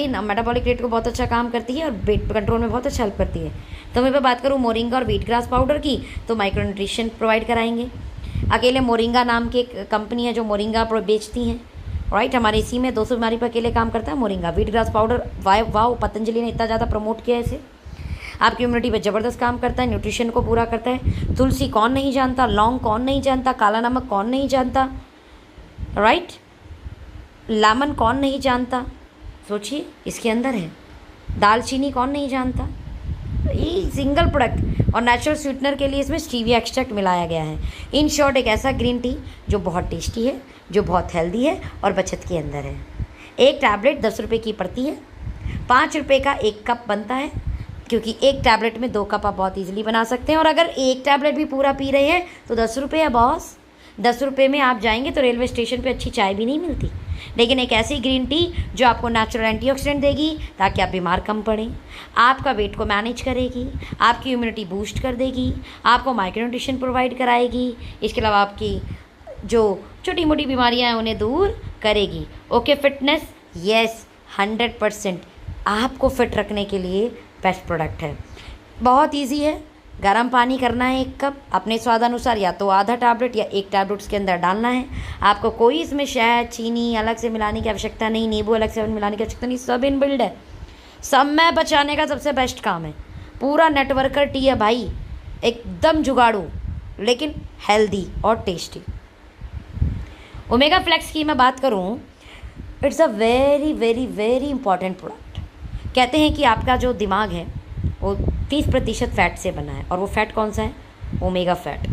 Metabolic rate को बहुत अच्छा काम करती है और वेट कंट्रोल में बहुत अच्छा हेल्प करती है। तो मैं बात करूँ मोरिंगा और व्हीट ग्रास पाउडर की, तो माइक्रो न्यूट्रिशन प्रोवाइड कराएंगे। अकेले मोरिंगा नाम की एक कंपनी है जो मोरिंगा बेचती हैं, राइट। हमारे इसी में 200 बीमारी पर अकेले काम करता है मोरिंगा। व्हीट ग्रास पाउडर वाव पतंजलि ने इतना ज़्यादा प्रमोट किया है इसे। आपकी इम्यूनिटी पर ज़बरदस्त काम करता है, न्यूट्रिशन को पूरा करता है। तुलसी कौन नहीं जानता, लौंग कौन नहीं जानता, काला नमक कौन नहीं जानता, राइट। लेमन कौन नहीं जानता, सोचिए इसके अंदर है। दालचीनी कौन नहीं जानता। ये सिंगल प्रोडक्ट और नेचुरल स्वीटनर के लिए इसमें स्टीविया एक्सट्रैक्ट मिलाया गया है। इन शॉर्ट एक ऐसा ग्रीन टी जो बहुत टेस्टी है, जो बहुत हेल्दी है और बचत के अंदर है। एक टैबलेट 10 रुपये की पड़ती है, 5 रुपये का 1 कप बनता है, क्योंकि एक टैबलेट में 2 कप आप बहुत ईजिली बना सकते हैं। और अगर एक टैबलेट भी पूरा पी रहे हैं तो 10 रुपये है बॉस। 10 रुपये में आप जाएंगे तो रेलवे स्टेशन पे अच्छी चाय भी नहीं मिलती, लेकिन एक ऐसी ग्रीन टी जो आपको नेचुरल एंटीऑक्सीडेंट देगी ताकि आप बीमार कम पड़ें, आपका वेट को मैनेज करेगी, आपकी इम्यूनिटी बूस्ट कर देगी, आपको माइक्रो न्यूट्रिशन प्रोवाइड कराएगी, इसके अलावा आपकी जो छोटी मोटी बीमारियां हैं उन्हें दूर करेगी। ओके फिटनेस, यस 100% आपको फिट रखने के लिए बेस्ट प्रोडक्ट है। बहुत ईजी है। गर्म पानी करना है 1 कप, अपने स्वादानुसार या तो आधा टैबलेट या 1 टैबलेट उसके अंदर डालना है। आपको कोई इसमें शहद चीनी अलग से मिलाने की आवश्यकता नहीं, नींबू अलग से मिलाने की आवश्यकता नहीं, सब इनबिल्ड है। समय बचाने का सबसे बेस्ट काम है। पूरा नेटवर्कर टी है भाई, एकदम जुगाड़ू लेकिन हेल्दी और टेस्टी। ओमेगा फ्लेक्स की मैं बात करूँ, it's a very very very important product. कहते हैं कि आपका जो दिमाग है वो 30% फैट से बना है, और वो फैट कौन सा है? Omega fat.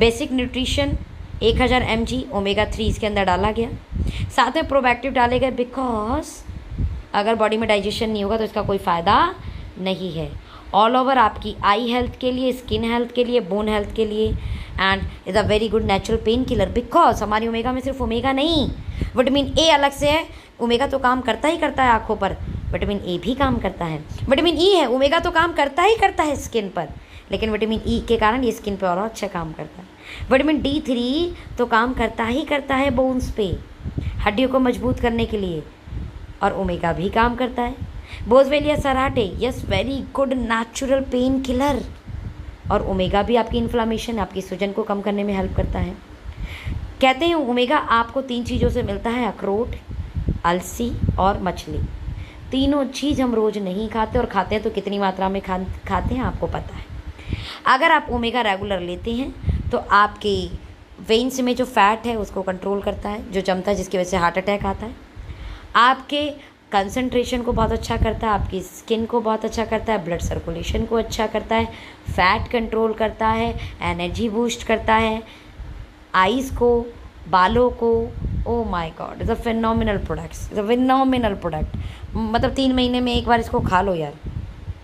Basic nutrition 1000 mg omega 3 इसके अंदर डाला गया, साथ में प्रोबैक्टिव डाले गए, बिकॉज अगर बॉडी में डाइजेशन नहीं होगा तो इसका कोई फ़ायदा नहीं है। ऑल ओवर आपकी आई हेल्थ के लिए, स्किन हेल्थ के लिए, बोन हेल्थ के लिए, and is a very good natural pain killer. Because हमारी ओमेगा में सिर्फ ओमेगा नहीं, विटामिन ए अलग से है। ओमेगा तो काम करता ही करता है आँखों पर, विटामिन ए भी काम करता है। विटामिन ई है, ओमेगा तो काम करता ही करता है स्किन पर, लेकिन विटामिन ई के कारण ये स्किन पर और अच्छा काम करता है। विटामिन D3 तो काम करता ही करता है बोन्स पे, हड्डियों को मजबूत करने के लिए, और ओमेगा भी काम करता है। Boswellia serrata, yes very good natural pain killer, और ओमेगा भी आपकी इन्फ्लामेशन, आपकी सूजन को कम करने में हेल्प करता है। कहते हैं ओमेगा आपको 3 चीज़ों से मिलता है, अखरोट, अलसी और मछली। तीनों चीज़ हम रोज़ नहीं खाते, और खाते हैं तो कितनी मात्रा में खाते हैं आपको पता है। अगर आप ओमेगा रेगुलर लेते हैं तो आपके वेन्स में जो फैट है उसको कंट्रोल करता है, जो जमता है, जिसकी वजह से हार्ट अटैक आता है। आपके कंसंट्रेशन को बहुत अच्छा करता है, आपकी स्किन को बहुत अच्छा करता है, ब्लड सर्कुलेशन को अच्छा करता है, फैट कंट्रोल करता है, एनर्जी बूस्ट करता है, आइज़ को, बालों को। ओ my God, is a phenomenal products, is a phenomenal product. मतलब 3 महीने में एक बार इसको खा लो यार।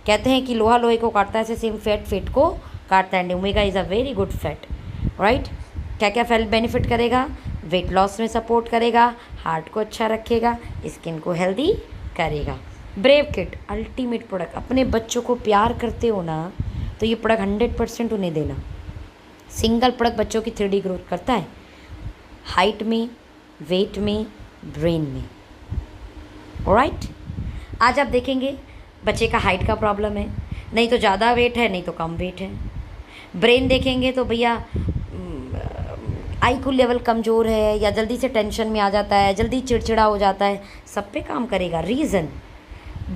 कहते हैं कि लोहा लोहे को काटता है, ऐसे सेम फैट को काटता है। And omega is a very good fat, right. क्या क्या बेनिफिट करेगा? वेट लॉस में सपोर्ट करेगा, हार्ट को अच्छा रखेगा, स्किन को हेल्दी करेगा। Brave kid ultimate product. अपने बच्चों को प्यार करते हो ना तो ये प्रोडक्ट 100% उन्हें देना। सिंगल प्रोडक्ट बच्चों की 3D ग्रोथ करता है, हाइट में, वेट में, ब्रेन में, ऑलराइट। आज आप देखेंगे बच्चे का हाइट का प्रॉब्लम है, नहीं तो ज़्यादा वेट है, नहीं तो कम वेट है। ब्रेन देखेंगे तो भैया आईक्यू लेवल कमज़ोर है, या जल्दी से टेंशन में आ जाता है, जल्दी चिड़चिड़ा हो जाता है, सब पे काम करेगा। रीज़न,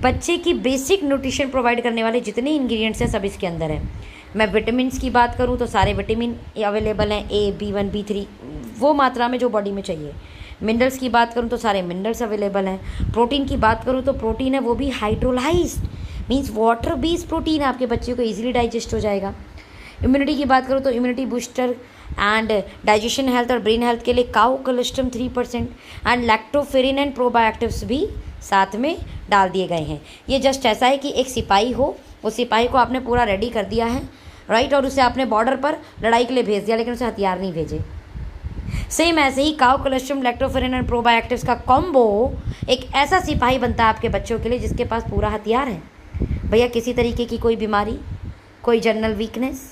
बच्चे की बेसिक न्यूट्रिशन प्रोवाइड करने वाले जितने इंग्रेडिएंट्स हैं सब इसके अंदर हैं। मैं विटामिन्स की बात करूँ तो सारे विटामिन अवेलेबल हैं, A, B1, B3 वो मात्रा में जो बॉडी में चाहिए। मिनरल्स की बात करूँ तो सारे मिनरल्स अवेलेबल हैं। प्रोटीन की बात करूँ तो प्रोटीन है वो भी hydrolysed, means water based protein है, आपके बच्चे को ईजिली डाइजेस्ट हो जाएगा। इम्यूनिटी की बात करूँ तो immunity booster and digestion health और ब्रेन हेल्थ के लिए cow colostrum 3% and lactoferrin and probiotics भी साथ में डाल दिए गए हैं। ये जस्ट ऐसा है कि एक सिपाही हो, उस सिपाही को आपने पूरा रेडी कर दिया है, राइट, और उसे आपने बॉर्डर पर लड़ाई के लिए भेज दिया, लेकिन उसे हथियार नहीं भेजे। सेम ऐसे ही cow colostrum, lactoferrin and probiotics का कॉम्बो एक ऐसा सिपाही बनता है आपके बच्चों के लिए जिसके पास पूरा हथियार है। भैया किसी तरीके की कोई बीमारी, कोई जनरल वीकनेस,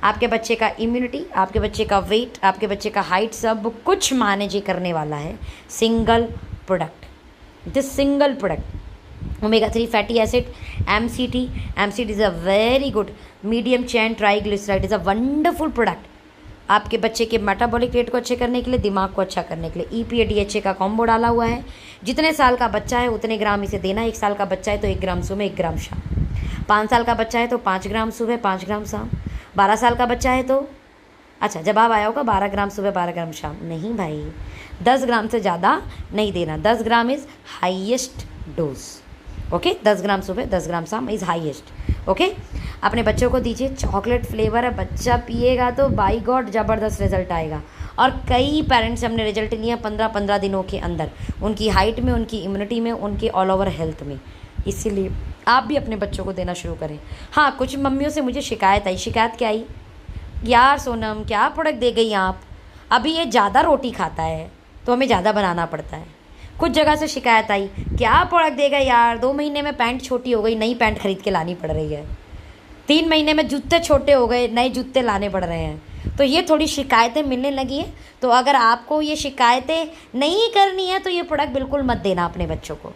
आपके बच्चे का इम्यूनिटी, आपके बच्चे का वेट, आपके बच्चे का हाइट, सब कुछ मैनेज करने वाला है single product. This single product, omega 3 fatty acid, MCT. MCT is a very good medium chain triglyceride, is a wonderful product आपके बच्चे के मेटाबॉलिक रेट को अच्छे करने के लिए, दिमाग को अच्छा करने के लिए. EPA DHA का कॉम्बो डाला हुआ है. जितने साल का बच्चा है उतने ग्राम इसे देना. 1 साल का बच्चा है तो 1 ग्राम सुबह 1 ग्राम शाम. 5 साल का बच्चा है तो 5 ग्राम सुबह 5 ग्राम शाम. 12 साल का बच्चा है तो अच्छा जवाब आया होगा 12 ग्राम सुबह 12 ग्राम शाम. नहीं भाई, 10 ग्राम से ज़्यादा नहीं देना. 10 gram is highest dose. Okay, 10 ग्राम सुबह 10 ग्राम शाम इज़ हाईएस्ट. ओके, अपने बच्चों को दीजिए. चॉकलेट फ्लेवर है, बच्चा पिएगा तो बाई गॉड ज़बरदस्त रिजल्ट आएगा. और कई पेरेंट्स हमने रिजल्ट लिया 15-15 दिनों के अंदर, उनकी हाइट में, उनकी इम्यूनिटी में, उनके ऑल ओवर हेल्थ में. इसीलिए आप भी अपने बच्चों को देना शुरू करें. हाँ, कुछ मम्मियों से मुझे शिकायत आई. शिकायत क्या आई? यार सोनम क्या प्रोडक्ट दे गई आप, अभी ये ज़्यादा रोटी खाता है तो हमें ज़्यादा बनाना पड़ता है. कुछ जगह से शिकायत आई, क्या प्रोडक्ट देगा यार, 2 महीने में पैंट छोटी हो गई, नई पैंट खरीद के लानी पड़ रही है. 3 महीने में जूते छोटे हो गए, नए जूते लाने पड़ रहे हैं. तो ये थोड़ी शिकायतें मिलने लगी हैं. तो अगर आपको ये शिकायतें नहीं करनी है तो ये प्रोडक्ट बिल्कुल मत देना अपने बच्चों को.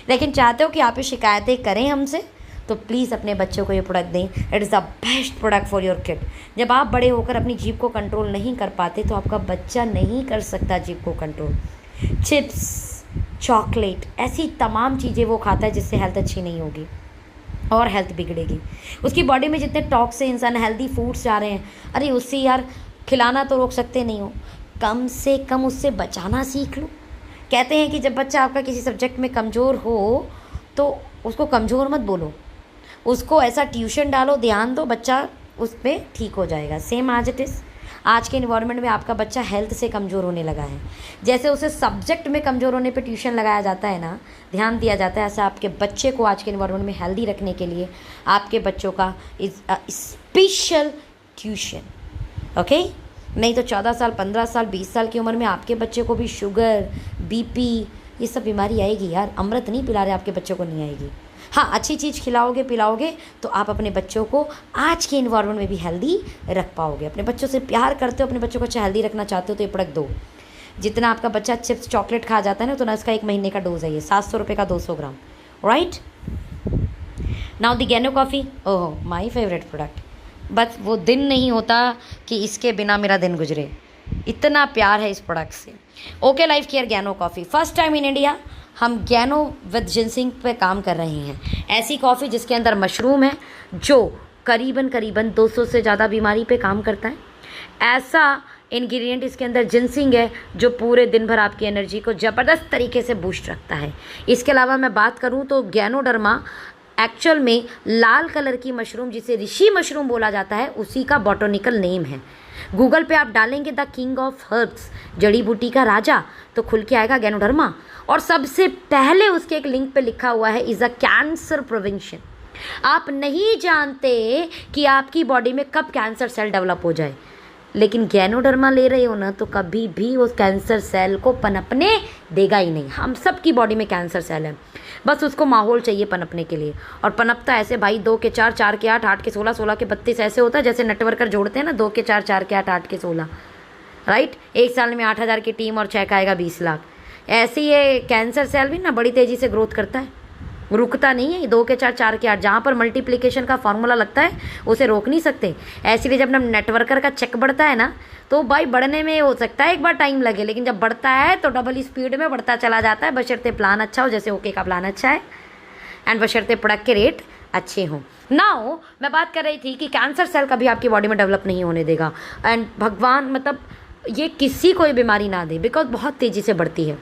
लेकिन चाहते हो कि आप ये शिकायतें करें हमसे, तो प्लीज़ अपने बच्चों को ये प्रोडक्ट दें. It is the best product for your kid. जब आप बड़े होकर अपनी जीभ को कंट्रोल नहीं कर पाते तो आपका बच्चा नहीं कर सकता जीभ को कंट्रोल. चिप्स, चॉकलेट, ऐसी तमाम चीज़ें वो खाता है जिससे हेल्थ अच्छी नहीं होगी और हेल्थ बिगड़ेगी. उसकी बॉडी में जितने टॉक्सिन्स, अनहेल्दी फूड्स जा रहे हैं, अरे उससे यार खिलाना तो रोक सकते नहीं हो, कम से कम उससे बचाना सीख लो. कहते हैं कि जब बच्चा आपका किसी सब्जेक्ट में कमज़ोर हो तो उसको कमज़ोर मत बोलो, उसको ऐसा ट्यूशन डालो, ध्यान दो, बच्चा उस पर ठीक हो जाएगा. सेम आज इट इज़. आज के इन्वायरमेंट में आपका बच्चा हेल्थ से कमज़ोर होने लगा है. जैसे उसे सब्जेक्ट में कमज़ोर होने पे ट्यूशन लगाया जाता है ना, ध्यान दिया जाता है, ऐसा आपके बच्चे को आज के इन्वायरमेंट में हेल्दी रखने के लिए आपके बच्चों का इज़ स्पेशल ट्यूशन. ओके, नहीं तो 14 साल, 15 साल, 20 साल की उम्र में आपके बच्चे को भी शुगर, BP, ये सब बीमारी आएगी यार. अमृत नहीं पिला रहे आपके बच्चों को, नहीं आएगी. हाँ, अच्छी चीज़ खिलाओगे पिलाओगे तो आप अपने बच्चों को आज के इन्वायरमेंट में भी हेल्दी रख पाओगे. अपने बच्चों से प्यार करते हो, अपने बच्चों को अच्छा हेल्दी रखना चाहते हो तो ये प्रोडक्ट दो. जितना आपका बच्चा चिप्स चॉकलेट खा जाता है ना, तो ना इसका 1 महीने का डोज है ये. 700 रुपये का 200 gram. Right now the Gano coffee, oh my favourite product. बस वो दिन नहीं होता कि इसके बिना मेरा दिन गुजरे, इतना प्यार है इस प्रोडक्ट से. Okay life care गैनो coffee, first time in India हम गैनो विद जिनसिंग पे काम कर रहे हैं. ऐसी कॉफ़ी जिसके अंदर मशरूम है जो करीबन 200 से ज़्यादा बीमारी पे काम करता है. ऐसा इंग्रेडिएंट इसके अंदर जिनसिंग है जो पूरे दिन भर आपकी एनर्जी को ज़बरदस्त तरीके से बूस्ट रखता है. इसके अलावा मैं बात करूँ तो गैनोडर्मा एक्चुअल में लाल कलर की मशरूम जिसे ऋषि मशरूम बोला जाता है उसी का बॉटनिकल नेम है. गूगल पे आप डालेंगे द किंग ऑफ हर्ब्स, जड़ी बूटी का राजा, तो खुल के आएगा गैनोडर्मा. और सबसे पहले उसके एक लिंक पे लिखा हुआ है इज़ अ कैंसर प्रिवेंशन. आप नहीं जानते कि आपकी बॉडी में कब कैंसर सेल डेवलप हो जाए, लेकिन गैनोडर्मा ले रहे हो ना तो कभी भी उस कैंसर सेल को पनपने देगा ही नहीं. हम सब की बॉडी में कैंसर सेल है, बस उसको माहौल चाहिए पनपने के लिए. और पनपता ऐसे भाई 2 के 4, 4 के 8, 8 के 16, 16 के 32 ऐसे होता है जैसे नेटवर्कर जोड़ते हैं ना, 2 के 4, 4 के 8, 8 के 16. राइट, 1 साल में 8,000 की टीम और चेक आएगा 20 लाख. ऐसे ये कैंसर सेल भी ना बड़ी तेज़ी से ग्रोथ करता है, रुकता नहीं है. 2 के 4, 4 के 8, जहाँ पर मल्टीप्लिकेशन का फॉर्मूला लगता है उसे रोक नहीं सकते. ऐसे जब नेटवर्कर का चेक बढ़ता है ना तो भाई बढ़ने में हो सकता है एक बार टाइम लगे, लेकिन जब बढ़ता है तो डबल स्पीड में बढ़ता चला जाता है, बशर्ते प्लान अच्छा हो, जैसे ओके का प्लान अच्छा है, एंड बशर्ते प्रोडक्ट के रेट अच्छे हों. नाउ मैं बात कर रही थी कि कैंसर सेल कभी आपकी बॉडी में डेवलप नहीं होने देगा. एंड भगवान मतलब ये किसी को बीमारी ना दे, बिकॉज बहुत तेज़ी से बढ़ती है,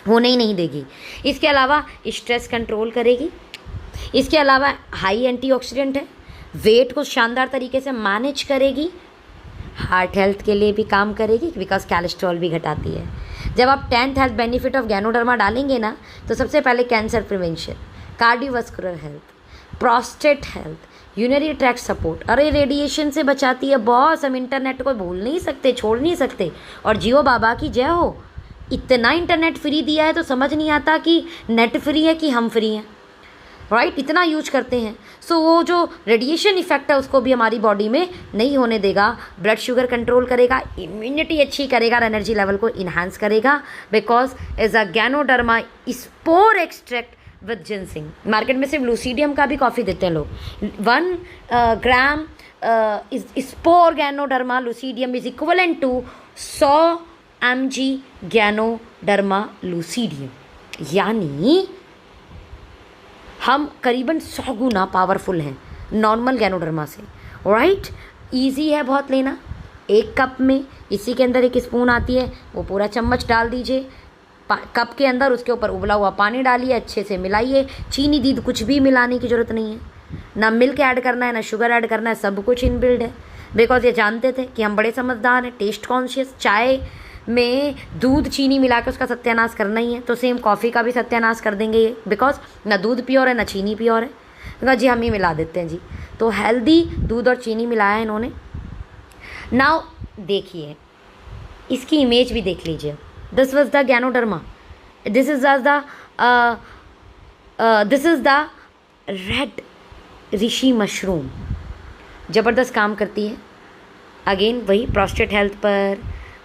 होने ही नहीं देगी. इसके अलावा स्ट्रेस कंट्रोल करेगी. इसके अलावा हाई एंटीऑक्सीडेंट है, वेट को शानदार तरीके से मैनेज करेगी, हार्ट हेल्थ के लिए भी काम करेगी बिकॉज कोलेस्ट्रॉल भी घटाती है. जब आप 10th health benefit of ganoderma डालेंगे ना तो सबसे पहले cancer prevention, cardiovascular health, prostate health, urinary tract support. अरे रेडिएशन से बचाती है बॉस, हम इंटरनेट को भूल नहीं सकते, छोड़ नहीं सकते. और जियो बाबा की जय हो. इतना इंटरनेट फ्री दिया है तो समझ नहीं आता कि नेट फ्री है कि हम फ्री हैं. राइट, इतना यूज करते हैं। सो वो जो रेडिएशन इफेक्ट है उसको भी हमारी बॉडी में नहीं होने देगा। ब्लड शुगर कंट्रोल करेगा, इम्यूनिटी अच्छी करेगा और एनर्जी लेवल को इन्हांस करेगा, because is a ganoderma spore extract with ginseng. Market में सिर्फ लूसीडियम का भी कॉफ़ी देते हैं लोग। 1 gram spore Ganoderma lucidum is equivalent to 100 mg Ganoderma lucidum, यानी हम करीबन 100 गुना पावरफुल हैं नॉर्मल गैनोडर्मा से। राइट, ईजी है बहुत लेना। 1 कप में इसी के अंदर 1 स्पून आती है, वो पूरा चम्मच डाल दीजिए कप के अंदर, उसके ऊपर उबला हुआ पानी डालिए, अच्छे से मिलाइए। चीनी दूध कुछ भी मिलाने की ज़रूरत नहीं है, ना मिल्क ऐड करना है ना शुगर ऐड करना है, सब कुछ इनबिल्ड है। बिकॉज ये जानते थे कि हम बड़े समझदार हैं, टेस्ट कॉन्शियस। चाय में दूध चीनी मिला के उसका सत्यानाश करना ही है, तो सेम कॉफ़ी का भी सत्यानाश कर देंगे ये, बिकॉज ना दूध प्योर है ना चीनी प्योर है। तो जी हम ही मिला देते हैं जी, तो हेल्दी दूध और चीनी मिलाया है इन्होंने। नाउ देखिए इसकी इमेज भी देख लीजिए। This was the ganoderma, this is the red Rishi mushroom. ज़बरदस्त काम करती है। अगेन वही प्रोस्टेट हेल्थ पर,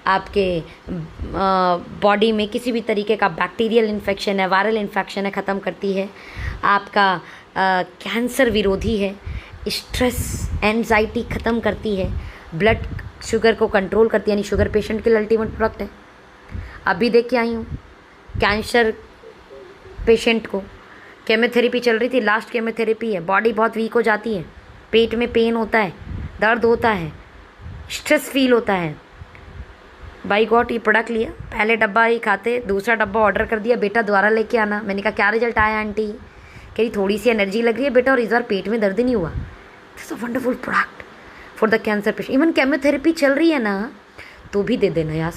आपके बॉडी में किसी भी तरीके का बैक्टीरियल इन्फेक्शन है, वायरल इन्फेक्शन है, ख़त्म करती है। आपका कैंसर विरोधी है, स्ट्रेस एंजाइटी ख़त्म करती है, ब्लड शुगर को कंट्रोल करती है, यानी शुगर पेशेंट के लिए अल्टीमेट प्रोडक्ट है। अभी देख के आई हूँ कैंसर पेशेंट को, केमोथेरेपी चल रही थी, लास्ट केमोथेरेपी है, बॉडी बहुत वीक हो जाती है, पेट में पेन होता है, दर्द होता है, स्ट्रेस फील होता है। बाई गॉट ये प्रोडक्ट लिया, पहले डब्बा ही खाते, दूसरा डब्बा ऑर्डर कर दिया, बेटा दोबारा लेके आना। मैंने कहा क्या रिजल्ट आया आंटी? कह रही थोड़ी सी एनर्जी लग रही है बेटा और इस बार पेट में दर्द नहीं हुआ। This a wonderful product for the cancer patient. Even chemotherapy चल रही है ना तो भी दे देना यार,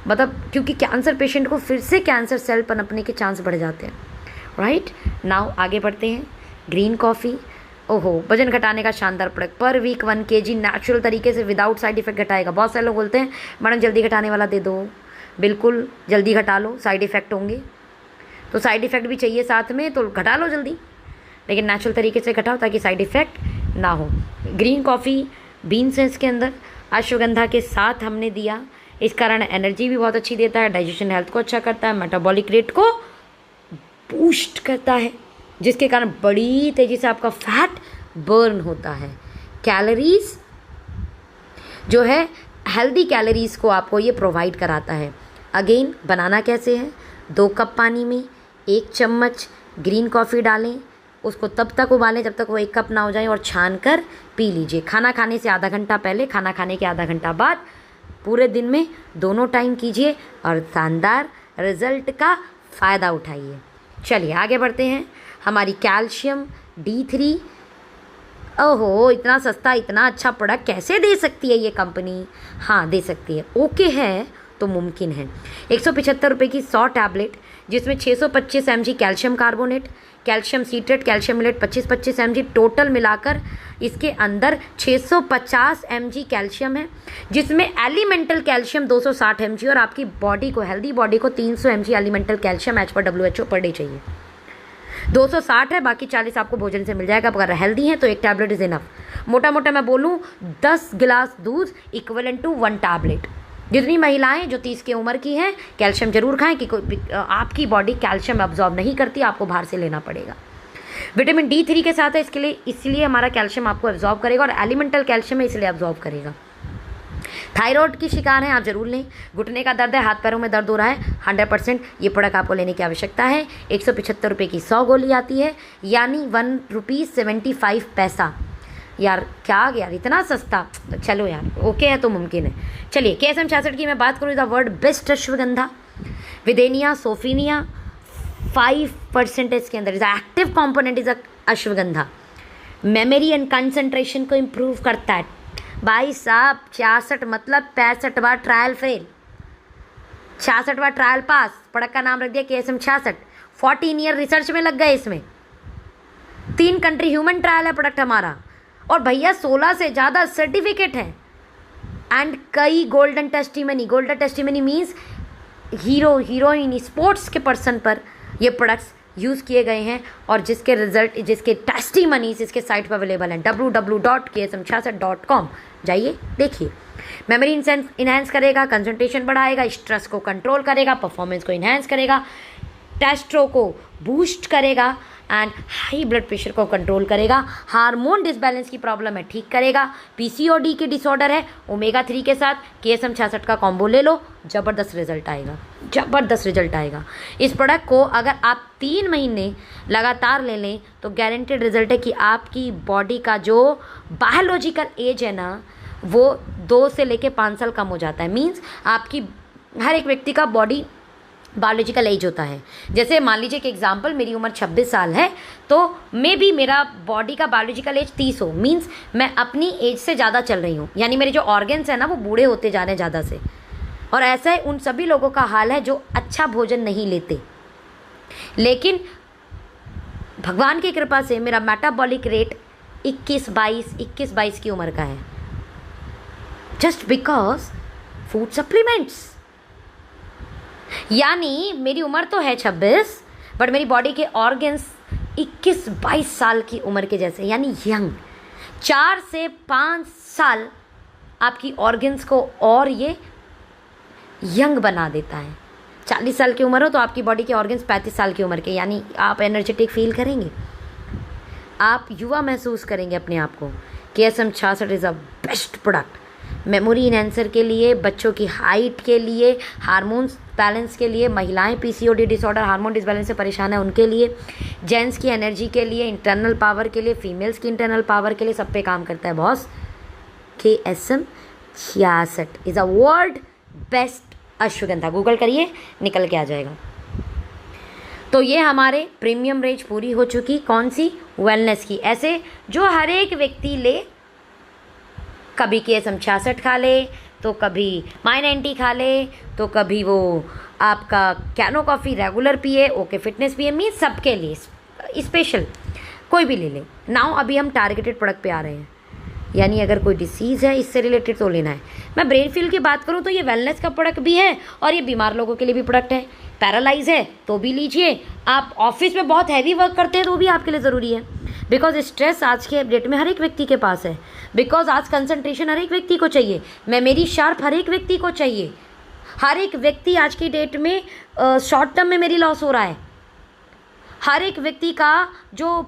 मतलब क्योंकि कैंसर पेशेंट को फिर से कैंसर सेल पनपने के चांस बढ़ जाते हैं। राइट, नाउ आगे बढ़ते हैं। ग्रीन कॉफ़ी, ओहो, वजन घटाने का शानदार प्रोडक्ट। पर वीक 1 kg नेचुरल तरीके से विदाउट साइड इफेक्ट घटाएगा। बहुत सारे लोग बोलते हैं मैडम जल्दी घटाने वाला दे दो, बिल्कुल जल्दी घटा लो, साइड इफ़ेक्ट होंगे। तो साइड इफ़ेक्ट भी चाहिए साथ में, तो घटा लो जल्दी, लेकिन नेचुरल तरीके से घटाओ ताकि साइड इफ़ेक्ट ना हो। ग्रीन कॉफ़ी बीन्स हैं इसके अंदर, अश्वगंधा के साथ हमने दिया, इस कारण एनर्जी भी बहुत अच्छी देता है, डाइजेशन हेल्थ को अच्छा करता है, मेटाबॉलिक रेट को बूस्ट करता है, जिसके कारण बड़ी तेज़ी से आपका फैट बर्न होता है। कैलोरीज जो है हेल्दी कैलोरीज को आपको ये प्रोवाइड कराता है। अगेन बनाना कैसे है, 2 कप पानी में 1 चम्मच ग्रीन कॉफ़ी डालें, उसको तब तक उबालें जब तक वो 1 कप ना हो जाए और छान कर पी लीजिए। खाना खाने से आधा घंटा पहले, खाना खाने के आधा घंटा बाद, पूरे दिन में दोनों टाइम कीजिए और शानदार रिजल्ट का फ़ायदा उठाइए। चलिए आगे बढ़ते हैं। हमारी कैल्शियम D3, ओहो इतना सस्ता इतना अच्छा प्रोडक्ट कैसे दे सकती है ये कंपनी? हाँ दे सकती है, ओके है तो मुमकिन है। 175 रुपये की 100 टैबलेट, जिसमें 625 mg calcium carbonate, calcium citrate, calcium malate 25-25 mg, total मिलाकर इसके अंदर 650 mg कैल्शियम है, जिसमें एलिमेंटल कैल्शियम 260 mg, और आपकी बॉडी को, हेल्दी बॉडी को 300 mg elemental calcium as per WHO per day चाहिए। 260 है, बाकी 40 आपको भोजन से मिल जाएगा। अगर हेल्दी है तो 1 टैबलेट इज इनफ। मोटा मोटा मैं बोलूँ 10 गिलास दूध इक्वलेंट टू 1 टैबलेट। जितनी महिलाएं जो 30 की उम्र की हैं कैल्शियम जरूर खाएं, कि आपकी बॉडी कैल्शियम अब्जॉर्ब नहीं करती, आपको बाहर से लेना पड़ेगा। विटामिन D3 के साथ है इसलिए हमारा कैल्शियम आपको अब्जॉर्ब करेगा, और एलिमेंटल कैल्शियम है इसलिए अब्जॉर्ब करेगा। थायराइड की शिकार हैं आप जरूर लें। घुटने का दर्द है, हाथ पैरों में दर्द हो रहा है, 100% ये प्रोडक्ट आपको लेने की आवश्यकता है। 175 रुपये की 100 गोली आती है, यानी 1.75 रुपये। यार क्या यार इतना सस्ता, चलो यार ओके है तो मुमकिन है। चलिए KSM 66 की मैं बात करूँ, द वर्ड बेस्ट अश्वगंधा विदेनिया सोफिनिया 5% है इसके अंदर। Is active component is ashwagandha. Memory and concentration को इम्प्रूव करता है। भाई साहब 66 मतलब 65 बार ट्रायल फेल, 66 बार ट्रायल पास, प्रोडक्ट का नाम रख दिया KSM 66। 14 ईयर रिसर्च में लग गए इसमें, 3 कंट्री ह्यूमन ट्रायल है प्रोडक्ट हमारा, और भैया 16 से ज़्यादा सर्टिफिकेट हैं एंड कई golden testimony. Golden testimony means hero heroine sports के पर्सन पर ये प्रोडक्ट्स यूज़ किए गए हैं और जिसके रिजल्ट, जिसके टेस्टिमनीज इसके साइट पर अवेलेबल हैं, www.ksm66.com, जाइए देखिए। मेमोरी इन्हेंस करेगा, कंसंट्रेशन बढ़ाएगा, स्ट्रेस को कंट्रोल करेगा, परफॉर्मेंस को इन्हेंस करेगा, टेस्ट्रो को बूस्ट करेगा एंड हाई ब्लड प्रेशर को कंट्रोल करेगा, हार्मोन डिसबैलेंस की प्रॉब्लम है ठीक करेगा, पीसीओडी के डिसऑर्डर है, ओमेगा 3 के साथ KSM 66 का कॉम्बो ले लो, ज़बरदस्त रिजल्ट आएगा, ज़बरदस्त रिजल्ट आएगा। इस प्रोडक्ट को अगर आप 3 महीने लगातार ले लें तो गारंटेड रिजल्ट है कि आपकी बॉडी का जो बायोलॉजिकल एज है ना वो 2 से लेके 5 साल कम हो जाता है। मीन्स आपकी हर एक व्यक्ति का बॉडी बायोलॉजिकल एज होता है। जैसे मान लीजिए कि एग्जांपल, मेरी उम्र 26 साल है तो मे बी मेरा बॉडी का बायोलॉजिकल एज 30 हो, मीन्स मैं अपनी एज से ज़्यादा चल रही हूँ, यानी मेरे जो ऑर्गन्स हैं ना वो बूढ़े होते जा रहे हैं ज़्यादा से। और ऐसा है उन सभी लोगों का हाल है जो अच्छा भोजन नहीं लेते, लेकिन भगवान की कृपा से मेरा मेटाबॉलिक रेट 21-22 की उम्र का है, जस्ट बिकॉज फूड सप्लीमेंट्स। यानी मेरी उम्र तो है 26 बट मेरी बॉडी के ऑर्गन्स 21-22 साल की उम्र के जैसे, यानी यंग। 4 से 5 साल आपकी ऑर्गन्स को और ये यंग बना देता है। 40 साल की उम्र हो तो आपकी बॉडी के ऑर्गन्स 35 साल की उम्र के, यानी आप एनर्जेटिक फील करेंगे, आप युवा महसूस करेंगे अपने आप को। KSM 66 is a best product memory enhancer के लिए, बच्चों की हाइट के लिए, हार्मोन्स बैलेंस के लिए, महिलाएं PCOD डिसऑर्डर हार्मोन डिसबैलेंस से परेशान है उनके लिए, जेंट्स की एनर्जी के लिए, इंटरनल पावर के लिए, फीमेल्स की इंटरनल पावर के लिए, सब पे काम करता है boss. KSM 66 is a world best ashwagandha, Google करिए निकल के आ जाएगा। तो ये हमारे प्रीमियम रेंज पूरी हो चुकी, कौन सी? वेलनेस की। ऐसे जो हर एक व्यक्ति ले, कभी KSM 66 खा ले तो कभी My90 खा ले तो कभी वो आपका कैनो कॉफ़ी रेगुलर पिए, ओके फिटनेस पिए, मीन सबके लिए स्पेशल कोई भी ले ले। नाउ अभी हम टारगेटेड प्रोडक्ट पे आ रहे हैं, यानी अगर कोई डिसीज़ है इससे रिलेटेड तो लेना है। मैं ब्रेन फील्ड की बात करूँ तो ये वेलनेस का प्रोडक्ट भी है और ये बीमार लोगों के लिए भी प्रोडक्ट है। पैरालाइज है तो भी लीजिए, आप ऑफिस में बहुत हैवी वर्क करते हैं तो भी आपके लिए ज़रूरी है, बिकॉज स्ट्रेस आज के डेट में हर एक व्यक्ति के पास है, बिकॉज आज कंसंट्रेशन हर एक व्यक्ति को चाहिए, मेमोरी शार्प हर एक व्यक्ति को चाहिए। हर एक व्यक्ति आज की डेट में शॉर्ट टर्म में मेरी लॉस हो रहा है। हर एक व्यक्ति का जो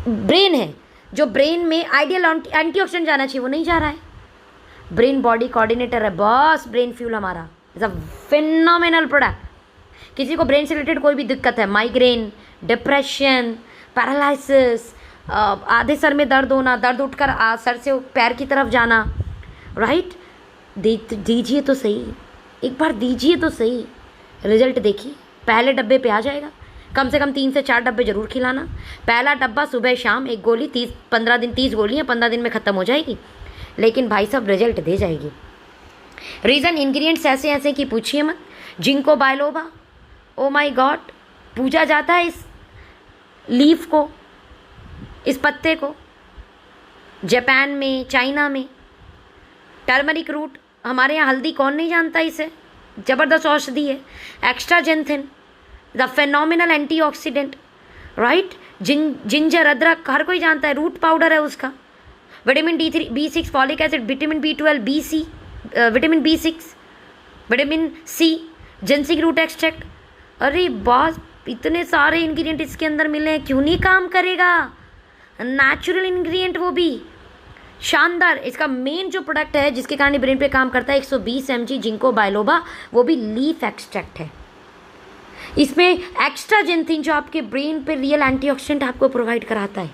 ब्रेन है, जो ब्रेन में आइडियल एंटीऑक्सीडेंट जाना चाहिए वो नहीं जा रहा है। ब्रेन बॉडी कोऑर्डिनेटर है बॉस, ब्रेन फ्यूल हमारा इज अ फिनोमिनल प्रोडक्ट। किसी को ब्रेन से रिलेटेड कोई भी दिक्कत है, माइग्रेन, डिप्रेशन, पैरालिसिस, आधे सर में दर्द होना, दर्द उठकर सर से पैर की तरफ जाना, राइट, दीजिए तो सही, एक बार दीजिए तो सही, रिजल्ट देखिए, पहले डब्बे पे आ जाएगा। कम से कम 3 से 4 डब्बे जरूर खिलाना। पहला डब्बा सुबह शाम, एक गोली 30 गोलियाँ 15 दिन में ख़त्म हो जाएगी, लेकिन भाई साहब रिजल्ट दे जाएगी। रीज़न इंग्रेडिएंट्स ऐसे ऐसे कि पूछिए मत। Ginkgo biloba, oh my god, पूजा जाता है इस लीफ को, इस पत्ते को, जापान में, चाइना में। टर्मरिक रूट, हमारे यहाँ हल्दी कौन नहीं जानता इसे, ज़बरदस्त औषधि है। Astaxanthin the phenomenal antioxidant, right. Ginger, अदरक हर कोई जानता है, रूट पाउडर है उसका। Vitamin D3, B6, folic acid, vitamin B12, BC, vitamin B6, vitamin C, ginseng root extract. अरे बॉस, इतने सारे इंग्रेडिएंट इसके अंदर मिले हैं, क्यों नहीं काम करेगा? नेचुरल इंग्रेडिएंट, वो भी शानदार। इसका मेन जो प्रोडक्ट है जिसके कारण ब्रेन पे काम करता है, 120 mg जिंको बायलोबा, वो भी लीफ एक्सट्रैक्ट है। इसमें एक्स्ट्राजेंथिन जो आपके ब्रेन पे रियल एंटीऑक्सीडेंट आपको प्रोवाइड कराता है,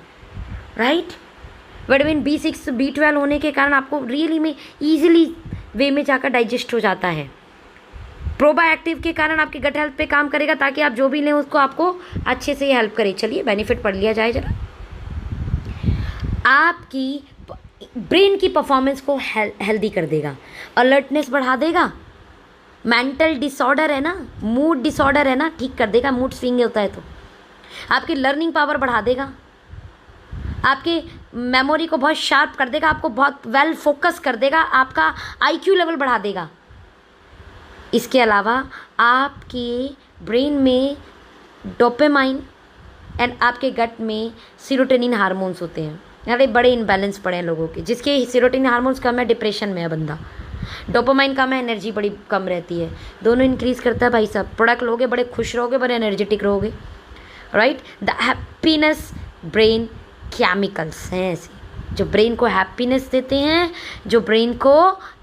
राइट। विटामिन B6, B12 होने के कारण आपको रियली में ईजिली वे में जाकर डाइजेस्ट हो जाता है। प्रोबायोटिव के कारण आपकी गट हेल्थ पे काम करेगा, ताकि आप जो भी लें उसको आपको अच्छे से हेल्प करे। चलिए बेनिफिट पढ़ लिया जाए जरा। आपकी ब्रेन की परफॉर्मेंस को हेल्दी कर देगा, अलर्टनेस बढ़ा देगा। मेंटल डिसऑर्डर है ना, मूड डिसऑर्डर है ना, ठीक कर देगा। मूड स्विंग होता है तो आपकी लर्निंग पावर बढ़ा देगा, आपके मेमोरी को बहुत शार्प कर देगा, आपको बहुत वेल फोकस कर देगा, आपका IQ लेवल बढ़ा देगा। इसके अलावा आपके ब्रेन में डोपामाइन एंड आपके गट में सीरोटोनिन हार्मोन्स होते हैं। अरे बड़े इनबैलेंस पड़े हैं लोगों के, जिसके सीरोटोनिन हार्मोन्स कम है डिप्रेशन में है बंदा, डोपामाइन कम है एनर्जी बड़ी कम रहती है, दोनों इंक्रीज करता है भाई साहब। प्रोडक्ट लोगे बड़े खुश रहोगे, बड़े एनर्जेटिक रहोगे, right. The happiness brain chemicals हैं ऐसे जो ब्रेन को हैप्पीनेस देते हैं, जो ब्रेन को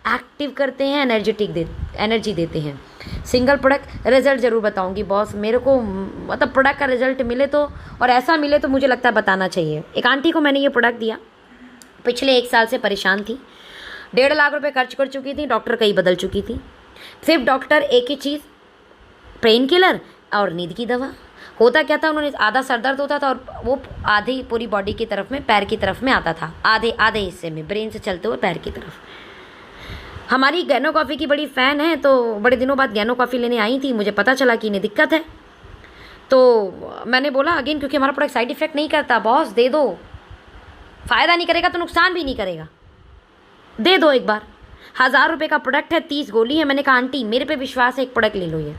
एक्टिव करते हैं, एनर्जी देते हैं। सिंगल प्रोडक्ट रिजल्ट ज़रूर बताऊंगी बॉस, मेरे को मतलब प्रोडक्ट का रिजल्ट मिले तो, और ऐसा मिले तो मुझे लगता है बताना चाहिए। एक आंटी को मैंने ये प्रोडक्ट दिया, पिछले 1 साल से परेशान थी, 1.5 लाख रुपए खर्च कर चुकी थी, डॉक्टर कई बदल चुकी थी, सिर्फ डॉक्टर एक ही चीज़, पेन किलर और नींद की दवा। होता क्या था, उन्होंने आधा सर दर्द होता था और वो आधी पूरी बॉडी की तरफ में, पैर की तरफ में आता था, आधे हिस्से में, ब्रेन से चलते हुए पैर की तरफ। हमारी गैनो कॉफ़ी की बड़ी फ़ैन है, तो बड़े दिनों बाद गैनो कॉफ़ी लेने आई थी, मुझे पता चला कि इन्हें दिक्कत है, तो मैंने बोला अगेन, क्योंकि हमारा प्रोडक्ट साइड इफ़ेक्ट नहीं करता, बॉस दे दो, फ़ायदा नहीं करेगा तो नुकसान भी नहीं करेगा, दे दो एक बार। 1000 रुपये का प्रोडक्ट है, 30 गोली है। मैंने कहा आंटी मेरे पे विश्वास है, एक प्रोडक्ट ले लो, ये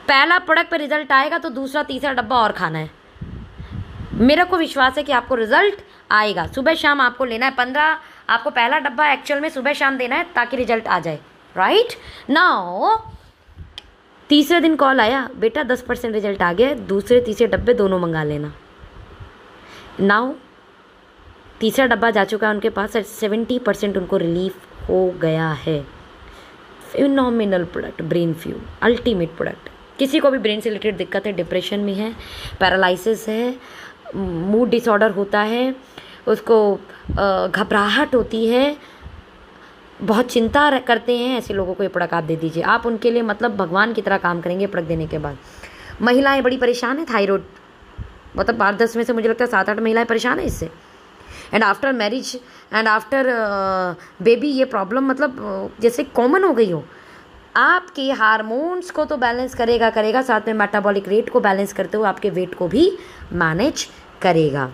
पहला प्रोडक्ट पे रिजल्ट आएगा तो दूसरा तीसरा डब्बा और खाना है। मेरे को विश्वास है कि आपको रिजल्ट आएगा, सुबह शाम आपको लेना है 15, आपको पहला डब्बा एक्चुअल में सुबह शाम देना है ताकि रिजल्ट आ जाए, राइट। नाउ तीसरे दिन कॉल आया, बेटा 10% रिजल्ट आ गया, दूसरे तीसरे डब्बे दोनों मंगा लेना। नाउ तीसरा डब्बा जा चुका है उनके पास, 70% उनको रिलीफ हो गया है। Phenomenal product, brain fuel, ultimate product. किसी को भी ब्रेन से रिलेटेड दिक्कत है, डिप्रेशन में है, पैरालिसिस है, मूड डिसऑर्डर होता है, उसको घबराहट होती है, बहुत चिंता करते हैं, ऐसे लोगों को ये प्रोडक्ट आप दे दीजिए, आप उनके लिए मतलब भगवान की तरह काम करेंगे प्रोडक्ट देने के बाद। महिलाएं बड़ी परेशान हैं, थायराइड, मतलब 8-10 में से मुझे लगता है 7-8 महिलाएं परेशान हैं इससे। And after marriage and after baby ये प्रॉब्लम मतलब जैसे कॉमन हो गई हो। आपके हार्मोन्स को तो बैलेंस करेगा, साथ में मेटाबॉलिक रेट को बैलेंस करते हुए आपके वेट को भी मैनेज करेगा।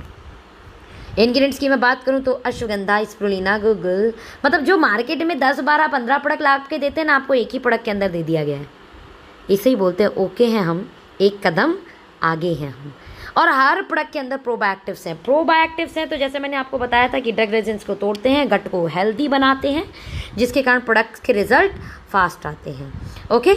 इंग्रेडिएंट्स की मैं बात करूं तो अश्वगंधा, स्प्रुलिना, गुगल, मतलब जो मार्केट में 10, 12, 15 प्रोडक्ट ला के देते हैं ना, आपको एक ही प्रोडक्ट के अंदर दे दिया गया है। इसे ही बोलते हैं ओके हैं हम, एक कदम आगे हैं हम। और हर प्रोडक्ट के अंदर प्रोबायोटिक्स हैं। तो जैसे मैंने आपको बताया था कि ड्रग रेजिस्टेंस को तोड़ते हैं, गट को हेल्दी बनाते हैं, जिसके कारण प्रोडक्ट्स के रिजल्ट फास्ट आते हैं। ओके,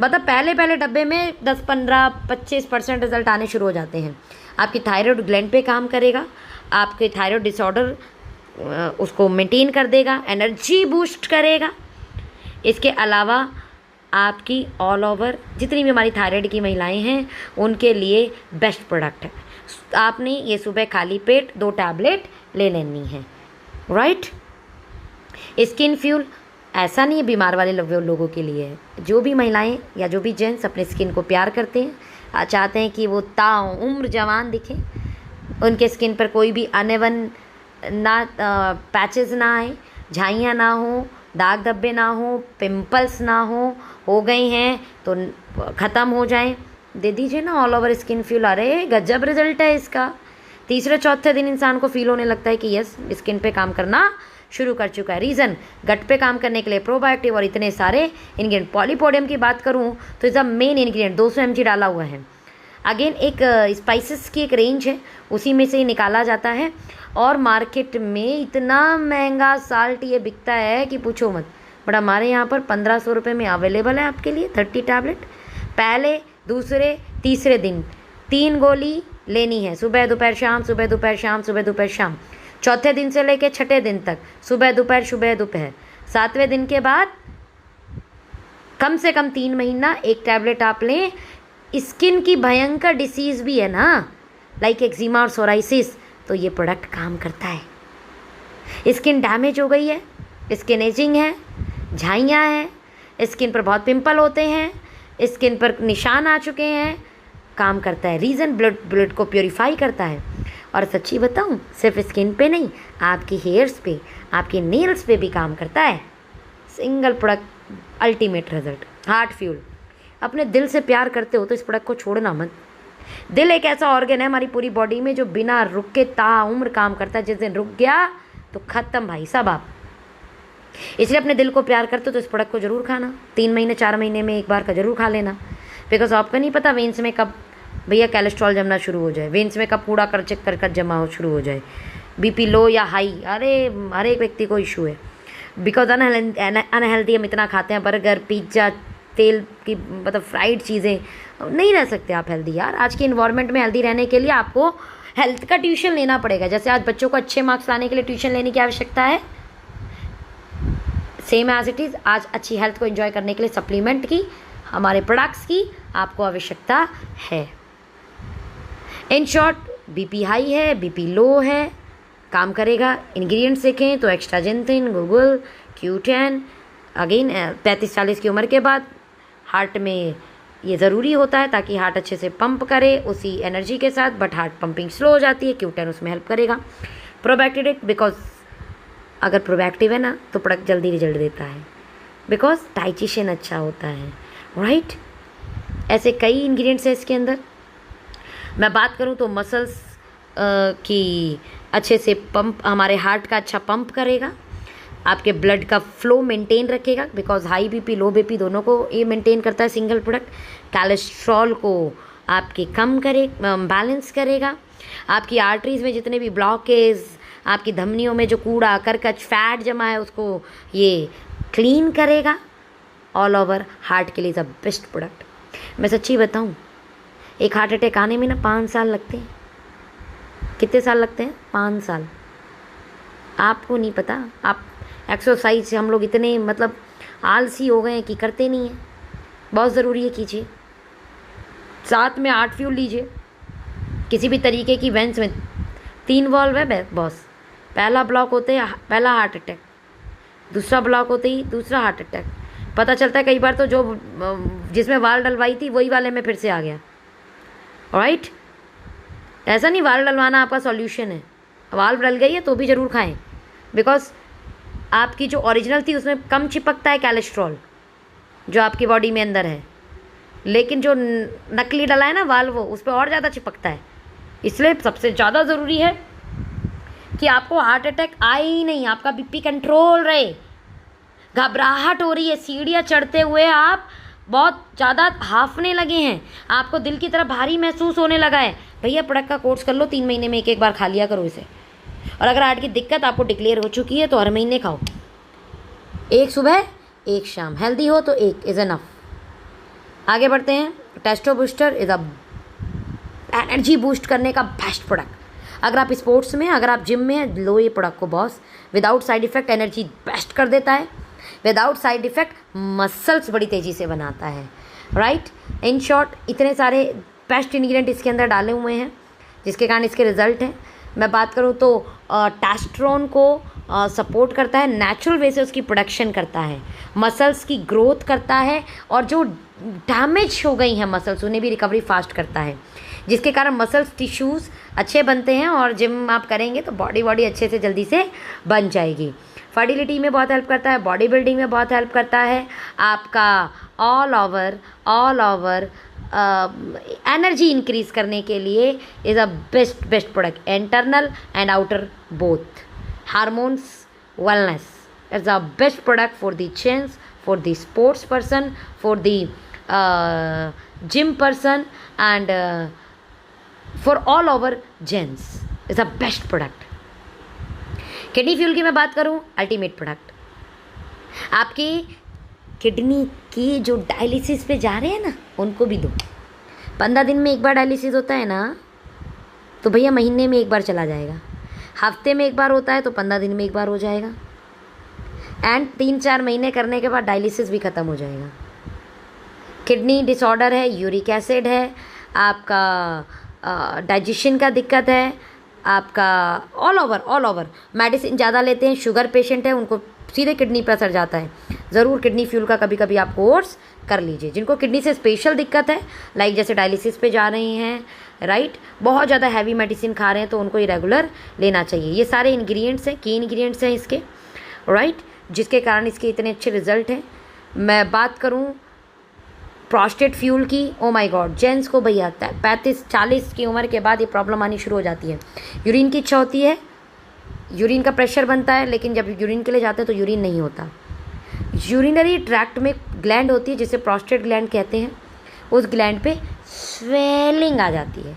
मतलब पहले डब्बे में 10, 15, 25% रिजल्ट आने शुरू हो जाते हैं। आपकी थायराइड ग्लैंड पे काम करेगा, आपके थायराइड डिसऑर्डर उसको मेंटेन कर देगा, एनर्जी बूस्ट करेगा। इसके अलावा आपकी ऑल ओवर जितनी भी हमारी थायराइड की महिलाएं हैं उनके लिए बेस्ट प्रोडक्ट है। आपने ये सुबह खाली पेट 2 टैबलेट ले लेनी है, राइट। स्किन फ्यूल ऐसा नहीं है बीमार वाले लोगों के लिए है, जो भी महिलाएं या जो भी जेंट्स अपने स्किन को प्यार करते हैं, चाहते हैं कि वो ताउम्र जवान दिखें, उनके स्किन पर कोई भी अनएवन ना पैचेस ना आए, झाइयाँ ना हो, दाग धब्बे ना हो, पिंपल्स ना हो गए हैं तो ख़त्म हो जाएं, दे दीजिए ना ऑल ओवर स्किन फ्यूल। अरे गजब रिजल्ट है इसका। तीसरे चौथे दिन इंसान को फील होने लगता है कि यस स्किन पे काम करना शुरू कर चुका है। रीज़न गट पे काम करने के लिए प्रोबायोटिक और इतने सारे इंग्रेडिएंट। पॉलीपोडियम की बात करूँ तो is a main ingredient, 200 mg डाला हुआ है। अगेन एक स्पाइसेस की एक रेंज है, उसी में से ही निकाला जाता है। और मार्केट में इतना महंगा साल्ट ये बिकता है कि पूछो मत, बट हमारे यहाँ पर 1500 रुपये में अवेलेबल है आपके लिए 30 टैबलेट। पहले, दूसरे, तीसरे दिन 3 गोली लेनी है, सुबह दोपहर शाम, सुबह दोपहर शाम, सुबह दोपहर शाम। चौथे दिन से लेकर छठे दिन तक सुबह दोपहर, सुबह दोपहर। 7वें दिन के बाद कम से कम 3 महीना एक टैबलेट आप लें। स्किन की भयंकर डिसीज़ भी है ना, लाइक एक्जिमा और सोराइसिस, तो ये प्रोडक्ट काम करता है। स्किन डैमेज हो गई है, स्किन एजिंग है, झाइयाँ हैं, स्किन पर बहुत पिंपल होते हैं, स्किन पर निशान आ चुके हैं, काम करता है। रीज़न ब्लड को प्योरीफाई करता है। और सच्ची बताऊं, सिर्फ स्किन पे नहीं, आपके हेयर्स पे, आपके नेल्स पे भी काम करता है। Single product, ultimate result. Heart fuel, अपने दिल से प्यार करते हो तो इस प्रोडक्ट को छोड़ना मत। दिल एक ऐसा ऑर्गन है हमारी पूरी बॉडी में जो बिना रुक के ताउम्र काम करता है। जिस दिन रुक गया तो ख़त्म भाई साहब आप। इसलिए अपने दिल को प्यार करते हो तो इस प्रोडक्ट को ज़रूर खाना। 3 महीने 4 महीने में एक बार का ज़रूर खा लेना। बिकॉज आपको नहीं पता वेन्स में कब भैया कोलेस्ट्रॉल जमना शुरू हो जाए, वेन्स में कब कूड़ा करचक कर जमा हो शुरू हो जाए, बीपी लो या हाई। अरे हर एक व्यक्ति को इशू है, बिकॉज अनहेल्दी हम इतना खाते हैं, बर्गर पिज्ज़ा तेल की मतलब फ्राइड चीज़ें, नहीं रह सकते आप हेल्दी यार। आज के इन्वायरमेंट में हेल्दी रहने के लिए आपको हेल्थ का ट्यूशन लेना पड़ेगा। जैसे आज बच्चों को अच्छे मार्क्स लाने के लिए ट्यूशन लेने की आवश्यकता है, सेम एज इट इज़ आज अच्छी हेल्थ को एंजॉय करने के लिए सप्लीमेंट की, हमारे प्रोडक्ट्स की आपको आवश्यकता है। इन शॉर्ट, बीपी हाई है, बीपी लो है, काम करेगा। इंग्रेडिएंट्स देखें तो एक्स्ट्राजेंथिन, गूगल, Q10। अगेन 35-40 की उम्र के बाद हार्ट में ये ज़रूरी होता है ताकि हार्ट अच्छे से पंप करे उसी एनर्जी के साथ, बट हार्ट पंपिंग स्लो हो जाती है, Q10 उसमें हेल्प करेगा। प्रोबैक्टेटिक, बिकॉज अगर प्रोबैक्टिव है ना तो प्रोडक्ट जल्दी रिजल्ट देता है, बिकॉज डाइजेशन अच्छा होता है, राइट। ऐसे कई इंग्रेडिएंट्स हैं इसके अंदर। मैं बात करूँ तो मसल्स की अच्छे से पंप, हमारे हार्ट का अच्छा पंप करेगा, आपके ब्लड का फ्लो मेंटेन रखेगा, because high BP low BP दोनों को ये मेंटेन करता है सिंगल प्रोडक्ट। कोलेस्ट्रॉल को आपके कम करे, बैलेंस करेगा। आपकी आर्टरीज में जितने भी ब्लॉकेज, आपकी धमनियों में जो कूड़ा करकच फैट जमा है उसको ये क्लीन करेगा। ऑल ओवर हार्ट के लिए इज़ अ बेस्ट प्रोडक्ट। मैं सच्ची बताऊँ, एक हार्ट अटैक आने में ना 5 साल लगते हैं। कितने साल लगते हैं? 5 साल। आपको नहीं पता, आप एक्सरसाइज हम लोग इतने मतलब आलसी हो गए हैं कि करते नहीं हैं। बहुत ज़रूरी है, कीजिए। साथ में 8 फ्यूल लीजिए। किसी भी तरीके की वेंस में 3 वॉल्व है बॉस। पहला ब्लॉक होते ही पहला हार्ट अटैक, दूसरा ब्लॉक होते ही दूसरा हार्ट अटैक। पता चलता है कई बार तो जो जिसमें वाल डलवाई थी वही वाले में फिर से आ गया, राइट। ऐसा नहीं वाल डलवाना आपका सॉल्यूशन है। वाल्व डल गई है तो भी ज़रूर खाएं, बिकॉज आपकी जो ओरिजिनल थी उसमें कम चिपकता है कोलेस्ट्रॉल जो आपकी बॉडी में अंदर है, लेकिन जो नकली डला है ना वाल्व, वो उस पर और ज़्यादा चिपकता है। इसलिए सबसे ज़्यादा ज़रूरी है कि आपको हार्ट अटैक आए ही नहीं, आपका बीपी कंट्रोल रहे। घबराहट हो रही है, सीढ़ियाँ चढ़ते हुए आप बहुत ज़्यादा हाफने लगे हैं, आपको दिल की तरफ भारी महसूस होने लगा है, भैया प्रोडक्ट का कोर्स कर लो। 3 महीने में एक बार खा लिया करो इसे। और अगर हार्ट की दिक्कत आपको डिक्लेयर हो चुकी है तो हर महीने खाओ, एक सुबह एक शाम। हेल्दी हो तो एक इज़ एनफ। आगे बढ़ते हैं। Testo booster is a energy boost करने का बेस्ट प्रोडक्ट। अगर आप स्पोर्ट्स में, अगर आप जिम में हैं, लो ये प्रोडक्ट को boss. Without side effect energy best कर देता है। विदाउट साइड इफेक्ट मसल्स बड़ी तेज़ी से बनाता है, राइट। इन शॉर्ट, इतने सारे बेस्ट इंग्रेडिएंट इसके अंदर डाले हुए हैं जिसके कारण इसके रिजल्ट हैं। मैं बात करूँ तो टेस्टोस्टेरोन को सपोर्ट करता है, नेचुरल वे से उसकी प्रोडक्शन करता है, मसल्स की ग्रोथ करता है, और जो डैमेज हो गई हैं मसल्स उन्हें भी रिकवरी फास्ट करता है, जिसके कारण मसल्स टिश्यूज़ अच्छे बनते हैं। और जिम आप करेंगे तो बॉडी अच्छे से जल्दी से बन जाएगी। फर्टिलिटी में बहुत हेल्प करता है, बॉडी बिल्डिंग में बहुत हेल्प करता है, आपका ऑल ओवर एनर्जी इंक्रीज करने के लिए is a best product. Internal and outer both hormones wellness is a best product for the gents, for the sports person, for the gym person and for all over gents is a best product. Kidney fuel की मैं बात करूं, ultimate product. आपकी kidney की जो dialysis पे जा रहे हैं ना, उनको भी दो। 15 दिन में एक बार डायलिसिस होता है ना, तो भैया महीने में एक बार चला जाएगा। हफ्ते में एक बार होता है तो 15 दिन में एक बार हो जाएगा। एंड 3-4 महीने करने के बाद डायलिसिस भी ख़त्म हो जाएगा। किडनी डिसऑर्डर है, यूरिक एसिड है, आपका डाइजेशन का दिक्कत है, आपका ऑल ओवर मेडिसिन ज़्यादा लेते हैं, शुगर पेशेंट है, उनको सीधे किडनी पर असर जाता है। ज़रूर किडनी फ्यूल का कभी कभी आप कोर्स कर लीजिए। जिनको किडनी से स्पेशल दिक्कत है, लाइक जैसे डायलिसिस पे जा रहे हैं, राइट, बहुत ज़्यादा हैवी मेडिसिन खा रहे हैं, तो उनको ये रेगुलर लेना चाहिए। ये सारे इंग्रेडिएंट्स हैं, की इंग्रेडिएंट्स हैं इसके, राइट, जिसके कारण इसके इतने अच्छे रिजल्ट हैं। मैं बात करूँ प्रोस्टेट फ्यूल की, ओ माय गॉड, जेंट्स को भैया 35-40 की उम्र के बाद ये प्रॉब्लम आनी शुरू हो जाती है। यूरिन की इच्छा होती है, यूरिन का प्रेशर बनता है, लेकिन जब यूरिन के लिए जाते हैं तो यूरिन नहीं होता। यूरिनरी ट्रैक्ट में ग्लैंड होती है जिसे प्रोस्टेट ग्लैंड कहते हैं, उस ग्लैंड पे स्वेलिंग आ जाती है,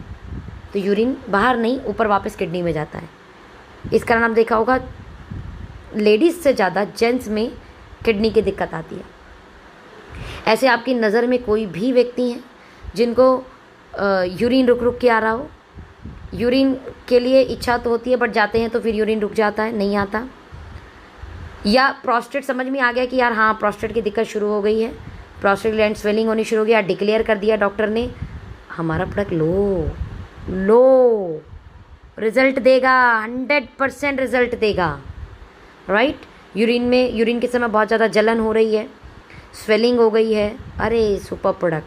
तो यूरिन बाहर नहीं ऊपर वापस किडनी में जाता है। इस कारण आप देखा होगा लेडीज़ से ज़्यादा जेंट्स में किडनी की दिक्कत आती है। ऐसे आपकी नज़र में कोई भी व्यक्ति हैं जिनको यूरिन रुक रुक के आ रहा हो? यूरिन के लिए इच्छा तो होती है बट जाते हैं तो फिर यूरिन रुक जाता है, नहीं आता। या प्रोस्टेट समझ में आ गया कि यार हाँ प्रोस्टेट की दिक्कत शुरू हो गई है, प्रोस्टेट ग्लैंड स्वेलिंग होनी शुरू हो गया, डिक्लेयर कर दिया डॉक्टर ने, हमारा प्रोडक्ट लो रिजल्ट देगा, 100% रिजल्ट देगा, राइट। यूरिन के समय बहुत ज़्यादा जलन हो रही है, स्वेलिंग हो गई है, अरे सुपर प्रोडक्ट,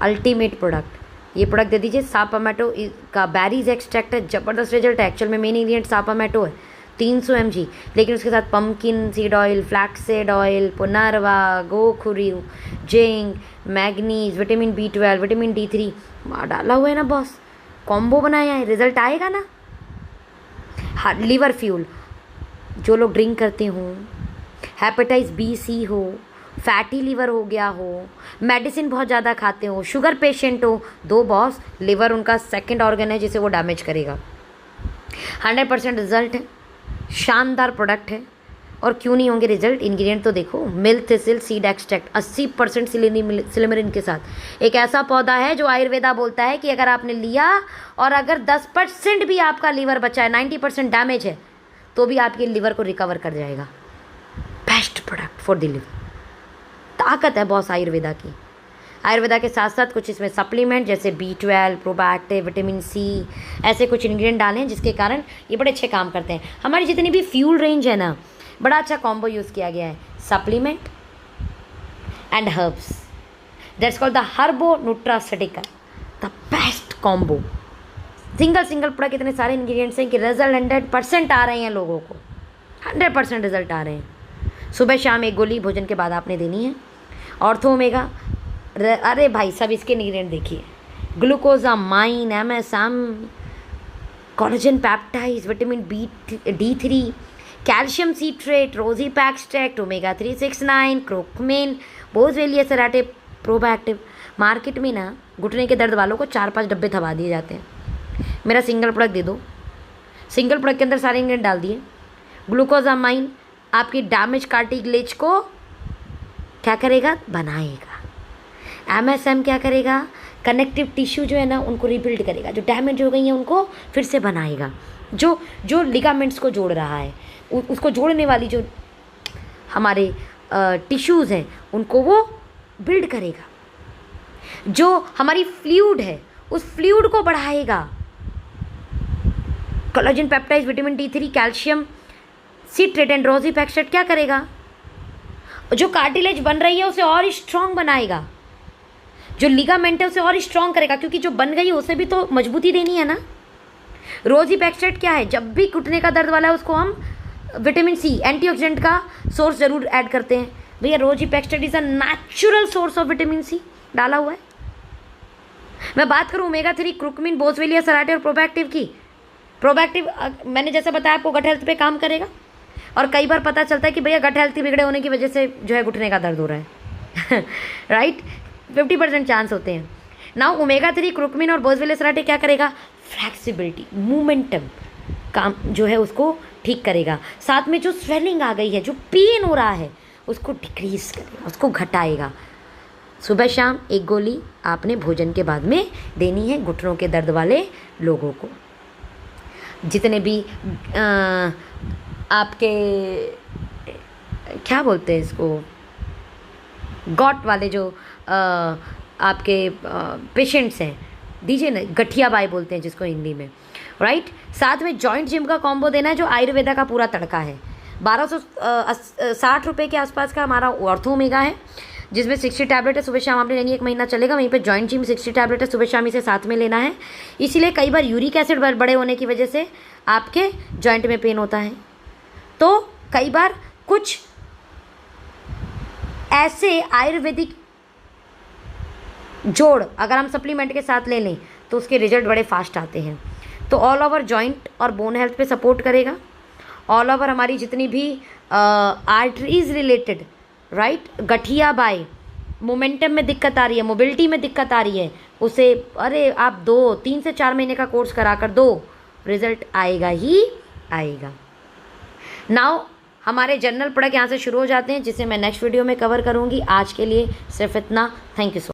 अल्टीमेट प्रोडक्ट, ये प्रोडक्ट दे दीजिए। सापामेटो का बैरीज एक्सट्रैक्ट है, ज़बरदस्त रिजल्ट है। एक्चुअल में मेन इंग्रेडिएंट सापामेटो है, 300 mg, लेकिन उसके साथ pumpkin seed oil, flax seed oil, पुनर्वा, गोखुरी, zinc, manganese, vitamin B12, vitamin D3 डाला हुआ है ना बॉस, कॉम्बो बनाया है, रिजल्ट आएगा ना। हाँ, लीवर फ्यूल, जो लोग ड्रिंक करते हों, हेपेटाइटिस B, C हो, फैटी लीवर हो गया हो, मेडिसिन बहुत ज़्यादा खाते हो, शुगर पेशेंट हो, दो बॉस, लिवर उनका सेकंड ऑर्गन है जिसे वो डैमेज करेगा। 100% रिजल्ट है, शानदार प्रोडक्ट है। और क्यों नहीं होंगे रिजल्ट? इंग्रेडिएंट तो देखो, मिल्क थिसिल सीड एक्सट्रैक्ट 80% सिलिमरिन के साथ। एक ऐसा पौधा है जो आयुर्वेदा बोलता है कि अगर आपने लिया और अगर 10% भी आपका लीवर बचा है, 90% डैमेज है, तो भी आपके लीवर को रिकवर कर जाएगा। Best product for the liver, ताकत है बॉस आयुर्वेदा की। आयुर्वेदा के साथ साथ कुछ इसमें सप्लीमेंट जैसे B12, प्रोबायोटिक, विटामिन C, ऐसे कुछ इंग्रेडिएंट डाले हैं जिसके कारण ये बड़े अच्छे काम करते हैं। हमारी जितनी भी फ्यूल रेंज है ना, बड़ा अच्छा कॉम्बो यूज़ किया गया है, supplement and herbs, that's called the Herbo nutraceutica, the best combo. Single product इतने सारे इंग्रेडिएंट्स हैं कि रिजल्ट 100% आ रहे हैं लोगों को, 100% रिजल्ट आ रहे हैं। सुबह शाम एक गोली भोजन के बाद आपने देनी है। ऑर्थो ओमेगा, अरे भाई सब इसके इंग्रेडिएंट देखिए, glucosamine, MSM, collagen peptides, vitamin D3, calcium citrate, rosehip extract, omega 369, curcumin, Boswellia serrata, probactive. Market में ना घुटने के दर्द वालों को 4-5 डब्बे थमा दिए जाते हैं, मेरा सिंगल प्रोडक्ट दे दो। सिंगल प्रोडक्ट के अंदर सारे इंग्रेडिएंट डाल दिए। ग्लूकोजामाइन आपकी डैमेज कार्टिलेज को क्या करेगा? बनाएगा। MSM क्या करेगा? कनेक्टिव टिश्यू जो है ना उनको रिबिल्ड करेगा, जो डैमेज हो गई हैं उनको फिर से बनाएगा। जो लिगामेंट्स को जोड़ रहा है, उसको जोड़ने वाली जो हमारे टिश्यूज़ हैं उनको वो बिल्ड करेगा। जो हमारी फ्लूइड है उस फ्लूइड को बढ़ाएगा। Collagen peptides, vitamin D3, calcium citrate and rosehip extract क्या करेगा? जो कार्टिलेज बन रही है उसे और स्ट्रॉन्ग बनाएगा। जो लिगामेंट है उसे और स्ट्रॉन्ग करेगा, क्योंकि जो बन गई है उसे भी तो मजबूती देनी है ना। रोजीपैक एक्सट्रैक्ट क्या है? जब भी घुटने का दर्द वाला है उसको हम विटामिन C एंटीऑक्सीडेंट का सोर्स जरूर ऐड करते हैं। भैया rosehip extract is a natural source of vitamin C डाला हुआ है। मैं बात करूं ओमेगा 3, क्रुकमिन, बोसवेलिया सेराटे और प्रोबैक्टिव की। प्रोबैक्टिव मैंने जैसा बताया आपको गट हेल्थ पे काम करेगा, और कई बार पता चलता है कि भैया गट हेल्थ बिगड़े होने की वजह से जो है घुटने का दर्द हो रहा है राइट, 50% चांस होते हैं। नाउ ओमेगा 3, क्रुकमिन और बोसवेलिया सेराटे क्या करेगा? फ्लेक्सिबिलिटी, मोमेंटम काम जो है उसको ठीक करेगा। साथ में जो स्वेलिंग आ गई है, जो पेन हो रहा है, उसको डिक्रीज करेगा, उसको घटाएगा। सुबह शाम एक गोली आपने भोजन के बाद में देनी है घुटनों के दर्द वाले लोगों को। जितने भी आपके क्या बोलते हैं इसको, गॉट वाले जो आपके पेशेंट्स हैं, दीजिए ना, गठिया बाई बोलते हैं जिसको हिंदी में, राइट। साथ में जॉइंट जिम का कॉम्बो देना है जो आयुर्वेदा का पूरा तड़का है। 1260 रुपये के आसपास का हमारा ऑर्थो ओमेगा है, जिसमें 60 टैबलेट है, सुबह शाम आपने लेनी, 1 महीना चलेगा। वहीं पे जॉइंट जिम 60 टैबलेट है, सुबह शाम इसे साथ में लेना है। इसीलिए कई बार यूरिक एसिड बड़े होने की वजह से आपके जॉइंट में पेन होता है। तो कई बार कुछ ऐसे आयुर्वेदिक जोड़ अगर हम सप्लीमेंट के साथ ले लें तो उसके रिजल्ट बड़े फास्ट आते हैं। तो ऑल ओवर जॉइंट और बोन हेल्थ पे सपोर्ट करेगा। ऑल ओवर हमारी जितनी भी आर्टरीज रिलेटेड, राइट, गठिया बाई, मोमेंटम में दिक्कत आ रही है, मोबिलिटी में दिक्कत आ रही है, उसे अरे आप 3 से 4 महीने का कोर्स करा कर दो, रिजल्ट आएगा ही आएगा। नाउ हमारे जनरल प्रोडक्ट यहाँ से शुरू हो जाते हैं, जिसे मैं नेक्स्ट वीडियो में कवर करूँगी। आज के लिए सिर्फ इतना। Thank you so